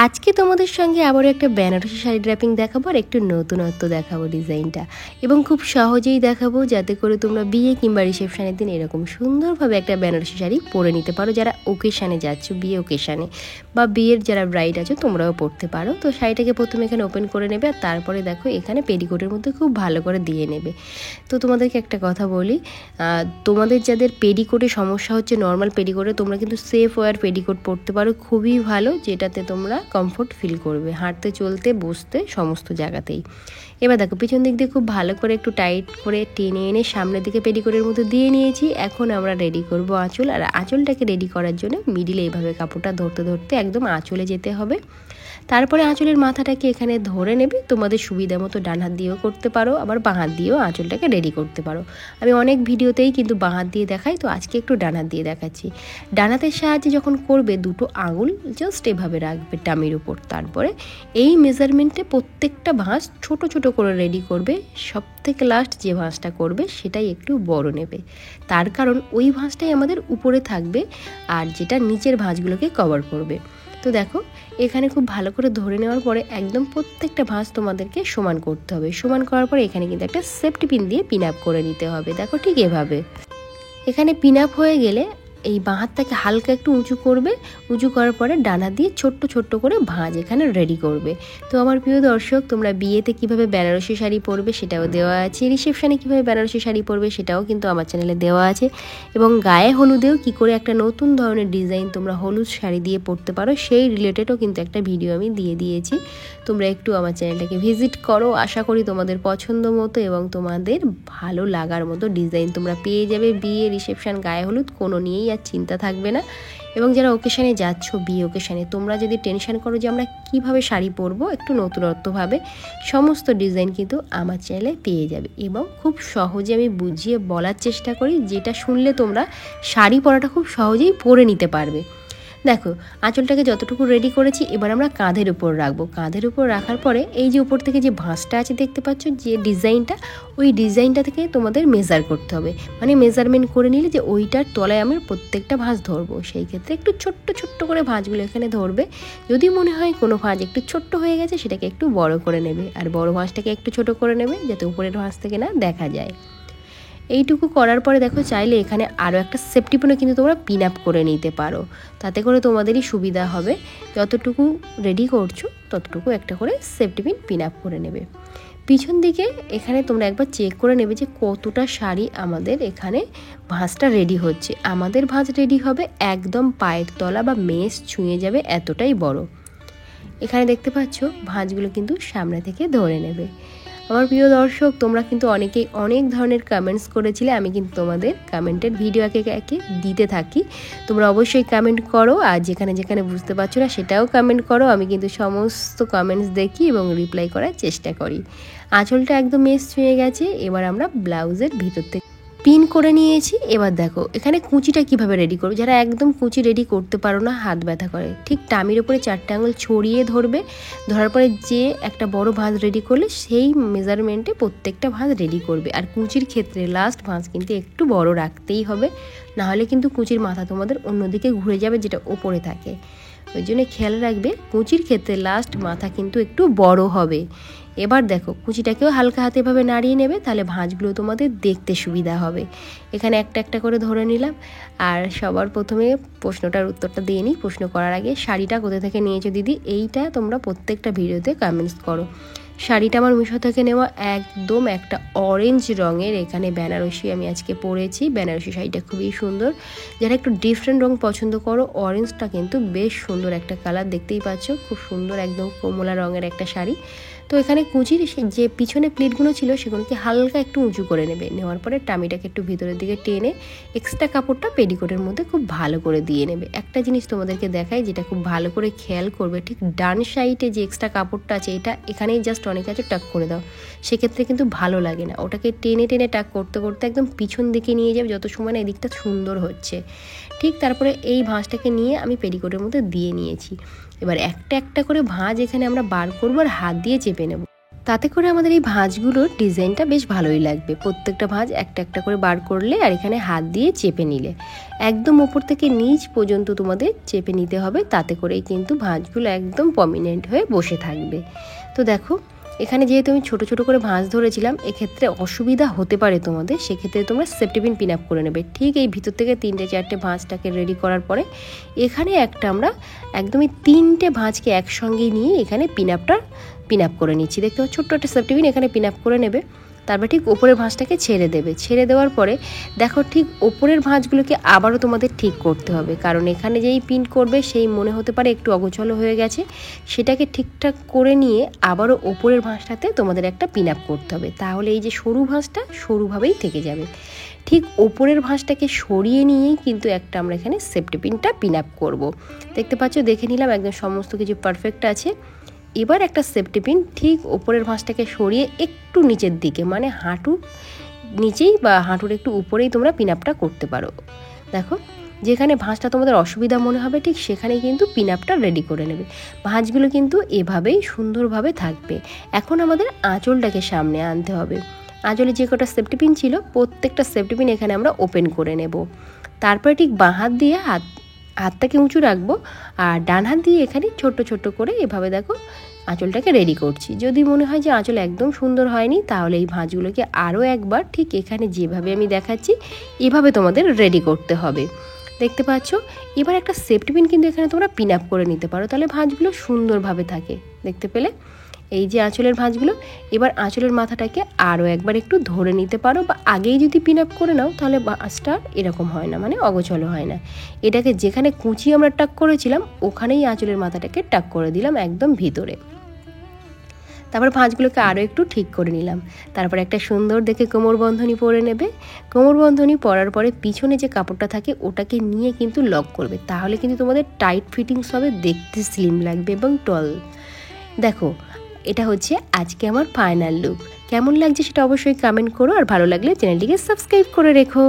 আজকে তোমাদের সঙ্গে আবারও একটা বেনারসি শাড়ি ড্র্যাপিং দেখাবো আর একটু নতুনত্ব দেখাবো ডিজাইনটা, এবং খুব সহজেই দেখাবো যাতে করে তোমরা বিয়ে কিংবা রিসেপশনের দিন এরকম সুন্দরভাবে একটা বেনারসি শাড়ি পরে নিতে পারো। যারা ওকেশানে যাচ্ছ, বিয়ে ওকেশানে বা বিয়ের যারা ব্রাইড আছো তোমরাও পরতে পারো। তো শাড়িটাকে প্রথমে এখানে ওপেন করে নেবে, আর তারপরে দেখো এখানে পেটিকোটের মধ্যে খুব ভালো করে দিয়ে নেবে। তো তোমাদেরকে একটা কথা বলি, তোমাদের যাদের পেটিকোটে সমস্যা হচ্ছে, নর্মাল পেটিকোটে তোমরা কিন্তু সেফ ওয়্যার পেটিকোট পরতে পারো, খুবই ভালো, যেটাতে তোমরা কমফোর্ট ফিল করবে হাঁটতে চলতে বসতে সমস্ত জায়গাতেই। এবার দেখো পিছন দিক দিয়ে খুব ভালো করে একটু টাইট করে টেনে এনে সামনের দিকে পেটিকোটের মধ্যে দিয়ে নিয়েছি। এখন আমরা রেডি করব আঁচল, আর আঁচলটাকে রেডি করার জন্য মিডিলে এইভাবে কাপড়টা ধরতে ধরতে একদম আঁচলে যেতে হবে। তারপরে আঁচলের মাথাটাকে এখানে ধরে নেবে। তোমাদের সুবিধা মতো ডান হাত দিয়েও করতে পারো, আবার বাঁ হাত দিয়েও আঁচলটাকে রেডি করতে পারো। আমি অনেক ভিডিওতেই কিন্তু বাঁ হাত দিয়ে দেখাই, তো আজকে একটু ডান হাত দিয়ে দেখাচ্ছি। ডান হাতের সাহায্যে যখন করবে দুটো আঙুল জাস্ট এভাবে রাখবে টামির উপর, তারপরে এই মেজারমেন্টে প্রত্যেকটা ভাঁজ ছোট ছোট করে রেডি করবে। সব থেকে লাস্ট যে ভাঁজটা করবে সেটাই একটু বড় নেবে, তার কারণ ওই ভাঁজটাই আমাদের উপরে থাকবে আর যেটা নিচের ভাঁজগুলোকে কভার করবে। তো দেখো এখানে খুব ভালো করে ধরে নেওয়ার পরে একদম প্রত্যেকটা ভাঁজ তোমাদেরকে সমান করতে হবে। সমান করার পরে এখানে কিন্তু একটা সেফটি পিন দিয়ে পিন আপ করে নিতে হবে। দেখো ঠিক এভাবে এখানে পিন আপ হয়ে গেলে এই বাঁ হাতটাকে হালকা একটু উঁচু করবে। উঁচু করার পরে ডানা দিয়ে ছোট্ট ছোট্ট করে ভাঁজ এখানে রেডি করবে। তো আমার প্রিয় দর্শক, তোমরা বিয়েতে কিভাবে বেনারসি শাড়ি পরবে সেটাও দেওয়া আছে, রিসেপশনে কিভাবে বেনারসি শাড়ি পরবে সেটাও কিন্তু আমার চ্যানেলে দেওয়া আছে, এবং গায়ে হলুদেও কি করে একটা নতুন ধরনের ডিজাইন তোমরা হলুদ শাড়ি দিয়ে পরতে পারো সেই রিলেটেডও কিন্তু একটা ভিডিও আমি দিয়ে দিয়েছি। তোমরা একটু আমার চ্যানেলটাকে ভিজিট করো, আশা করি তোমাদের পছন্দ মতো এবং তোমাদের ভালো লাগার মতো ডিজাইন তোমরা পেয়ে যাবে। বিয়ে রিসেপশন গায়ে হলুদ কোনো নিয়েই আর চিন্তা থাকবে না। এবং যারা ওকেশানে যাচ্ছ, বিয়ে ওকেশানে, তোমরা যদি টেনশন করো যে আমরা কিভাবে শাড়ি পরবো একটু নতুনত্বভাবে, সমস্ত ডিজাইন কিন্তু আমার চ্যানেলে পেয়ে যাবে, এবং খুব সহজে আমি বুঝিয়ে বলার চেষ্টা করি, যেটা শুনলে তোমরা শাড়ি পরাটা খুব সহজেই পরে নিতে পারবে। দেখো আঁচলটাকে যতটুকু রেডি করেছি, এবার আমরা কাঁধের উপর রাখবো। কাঁধের উপর রাখার পরে এই যে উপর থেকে যে ভাঁজটা আছে দেখতে পাচ্ছ, যে ডিজাইনটা, ওই ডিজাইনটা থেকে তোমাদের মেজার করতে হবে, মানে মেজারমেন্ট করে নিলে যে ওইটার তলায় আমি প্রত্যেকটা ভাঁজ ধরবো। সেই ক্ষেত্রে একটু ছোট্ট ছোট্ট করে ভাঁজগুলো এখানে ধরবে। যদি মনে হয় কোনো ভাঁজ একটু ছোট্ট হয়ে গেছে, সেটাকে একটু বড় করে নেবে, আর বড় ভাঁজটাকে একটু ছোট করে নেবে যাতে উপরের ভাঁজ থেকে না দেখা যায়। এইটুকু করার পরে দেখো চাইলে এখানে আরও একটা সেফটি পিনও কিন্তু তোমরা পিন আপ করে নিতে পারো, তাতে করে তোমাদেরই সুবিধা হবে। যতটুকু রেডি করছো ততটুকু একটা করে সেফটি পিন আপ করে নেবে। পিছন দিকে এখানে তোমরা একবার চেক করে নেবে যে কতটা শাড়ি আমাদের এখানে ভাঁজটা রেডি হচ্ছে। আমাদের ভাঁজ রেডি হবে একদম পায়ের তলা বা মেস ছুঁয়ে যাবে এতটাই বড়। এখানে দেখতে পাচ্ছ ভাঁজগুলো কিন্তু সামনে থেকে ধরে নেবে। আমার প্রিয় দর্শক, তোমরা কিন্তু অনেকেই অনেক ধরনের কমেন্টস করেছিলে, আমি কিন্তু তোমাদের কমেন্টের ভিডিও একে একে দিতে থাকি। তোমরা অবশ্যই কমেন্ট করো, আর যেখানে যেখানে বুঝতে পারছো না সেটাও কমেন্ট করো। আমি কিন্তু সমস্ত কমেন্টস দেখি এবং রিপ্লাই করার চেষ্টা করি। আঁচলটা একদম মেস ছুঁয়ে গেছে, এবার আমরা ব্লাউজের ভিতর থেকে পিন করে নিয়েছি। এবার দেখো এখানে কুচিটা কিভাবে রেডি করবে। যারা একদম কুচি রেডি করতে পারো না, হাত ব্যথা করে, ঠিক টামির উপরে 4টে আঙুল ছড়িয়ে ধরবে। ধরার পরে যে একটা বড় ভাঁজ রেডি করলে সেই মেজারমেন্টে প্রত্যেকটা ভাঁজ রেডি করবে। আর কুচির ক্ষেত্রে লাস্ট ভাঁজ কিন্তু একটু বড় রাখতেই হবে, নাহলে কিন্তু কুচির মাথা তোমাদের অন্যদিকে ঘুরে যাবে যেটা ওপরে থাকে। ওই জন্য খেয়াল রাখবে কুচির ক্ষেত্রে লাস্ট মাথা কিন্তু একটু বড় হবে। এবার দেখো কুচিটাকেও হালকা হাতে এভাবে নাড়িয়ে নেবে, তাহলে ভাঁজগুলো তোমাদের দেখতে সুবিধা হবে। এখানে একটা একটা করে ধরে নিলাম। আর সবার প্রথমে প্রশ্নটার উত্তরটা দিয়ে নিই। প্রশ্ন করার আগে, শাড়িটা কোথা থেকে নিয়েছো দিদি, এইটা তোমরা প্রত্যেকটা ভিডিওতে কমেন্টস করো। শাড়িটা আমার মিশো থেকে নেওয়া, একদম একটা অরেঞ্জ রঙের এখানে বেনারসি আমি আজকে পরেছি। বেনারসি শাড়িটা খুবই সুন্দর। যারা একটু ডিফারেন্ট রঙ পছন্দ করো, অরেঞ্জটা কিন্তু বেশ সুন্দর একটা কালার, দেখতেই পাচ্ছ খুব সুন্দর একদম কমলা রঙের একটা শাড়ি। তো এখানে কুচির যে পিছনে প্লেটগুলো ছিল সেগুলোকে হালকা একটু উঁচু করে নেবে। নেওয়ার পরে টামিটাকে একটু ভিতরের দিকে টেনে এক্সট্রা কাপড়টা পেটিকোটের মধ্যে খুব ভালো করে দিয়ে নেবে। একটা জিনিস তোমাদেরকে দেখাই, যেটা খুব ভালো করে খেয়াল করবে, ঠিক ডান সাইডে যে এক্সট্রা কাপড়টা আছে এটা এখানেই জাস্ট অনেক আছে টাক করে দাও, সেক্ষেত্রে কিন্তু ভালো লাগে না। ওটাকে টেনে টেনে টাক করতে করতে একদম পিছন দিকে নিয়ে যাবে, যত সময় না এদিকটা সুন্দর হচ্ছে। ঠিক তারপরে এই ভাঁজটাকে নিয়ে আমি পেটিকোটের মধ্যে দিয়ে নিয়েছি। এবার একটা একটা করে ভাঁজ এখানে আমরা বার করবো আর হাত দিয়ে চেপে নেব। তাতে করে আমাদের এই ভাঁজগুলোর ডিজাইনটা বেশ ভালোই লাগবে। প্রত্যেকটা ভাঁজ একটা একটা করে বার করলে আর এখানে হাত দিয়ে চেপে নিলে একদম উপর থেকে নিচ পর্যন্ত তোমাদের চেপে নিতে হবে, তাতে করেই কিন্তু ভাঁজগুলো একদম প্রমিনেন্ট হয়ে বসে থাকবে। তো দেখো এখানে যেহেতু আমি ছোটো ছোটো করে ভাঁজ ধরেছিলাম, এক্ষেত্রে অসুবিধা হতে পারে তোমাদের, সেক্ষেত্রে তোমরা সেফটি পিন পিন আপ করে নেবে। ঠিক এই ভিতর থেকে 3টে 4টে ভাঁজটাকে রেডি করার পরে এখানে একটা আমরা একদমই 3টে ভাঁজকে একসঙ্গে নিয়ে এখানে পিন আপ করে নিচ্ছি। দেখতে পাচ্ছ ছোট্ট একটা সেফটি পিন এখানে পিন আপ করে নেবে। তারপর ঠিক ওপরের ভাঁজটাকে ছেড়ে দেবে। ছেড়ে দেওয়ার পরে দেখো ঠিক ওপরের ভাঁজগুলোকে আবারও তোমাদের ঠিক করতে হবে, কারণ এখানে যেই পিন করবে সেই মনে হতে পারে একটু অগোছালো হয়ে গেছে, সেটাকে ঠিকঠাক করে নিয়ে আবারও ওপরের ভাঁজটাতে তোমাদের একটা পিন আপ করতে হবে। তাহলে এই যে সরু ভাঁজটা সরুভাবেই থেকে যাবে। ঠিক ওপরের ভাঁজটাকে সরিয়ে নিয়েই কিন্তু একটা আমরা এখানে সেফটি পিনটা পিন আপ করবো। দেখতে পাচ্ছ, দেখে নিলাম একদম সমস্ত কিছু পারফেক্ট আছে। এবার একটা সেফটি পিন ঠিক ওপরের ভাঁজটাকে সরিয়ে একটু নিচের দিকে, মানে হাঁটুর নিচেই বা হাঁটুর একটু উপরেই তোমরা পিন আপটা করতে পারো। দেখো যেখানে ভাঁজটা তোমাদের অসুবিধা মনে হবে ঠিক সেখানেই কিন্তু পিন আপটা রেডি করে নেবে। ভাঁজগুলো কিন্তু এভাবেই সুন্দরভাবে থাকবে। এখন আমাদের আঁচলটাকে সামনে আনতে হবে। আঁচলে যে কটা সেফটি পিন ছিল প্রত্যেকটা সেফটি পিন এখানে আমরা ওপেন করে নেব। তারপরে ঠিক বাঁ হাত দিয়ে হাতটাকে উঁচু রাখবো, আর ডান হাত দিয়ে এখানে ছোট্ট ছোট্ট করে এভাবে দেখো আঁচলটাকে রেডি করছি। যদি মনে হয় যে আঁচল একদম সুন্দর হয়নি, তাহলে এই ভাঁজগুলোকে আরও একবার ঠিক এখানে যেভাবে আমি দেখাচ্ছি এভাবে তোমাদের রেডি করতে হবে। দেখতে পাচ্ছ, এবার একটা সেফটি পিন কিন্তু এখানে তোমরা পিন আপ করে নিতে পারো, তাহলে ভাঁজগুলো সুন্দরভাবে থাকে। দেখতে পেলে এই যে আঁচলের ভাঁজগুলো, এবার আঁচলের মাথাটাকে আরও একবার একটু ধরে নিতে পারো, বা আগেই যদি পিন আপ করে নাও তাহলে ভাঁজটা এরকম হয় না, মানে অগোছালো হয় না। এটাকে যেখানে কুঁচি আমরা টাক করেছিলাম ওখানেই আঁচলের মাথাটাকে টাক করে দিলাম একদম ভিতরে। তারপর ভাঁজগুলোকে আরও একটু ঠিক করে নিলাম। তারপর একটা সুন্দর দেখে কোমর বন্ধনী পরে নেবে। কোমর বন্ধনী পরার পরে পিছনে যে কাপড়টা থাকে ওটাকে নিয়ে কিন্তু লক করবে, তাহলে কিন্তু তোমাদের টাইট ফিটিংস হবে, দেখতে স্লিম লাগবে এবং টল। দেখো এটা হচ্ছে আজকে আমার ফাইনাল লুক। কেমন লাগছে সেটা অবশ্যই কমেন্ট করো, আর ভালো লাগলে চ্যানেলটিকে সাবস্ক্রাইব করে রেখো।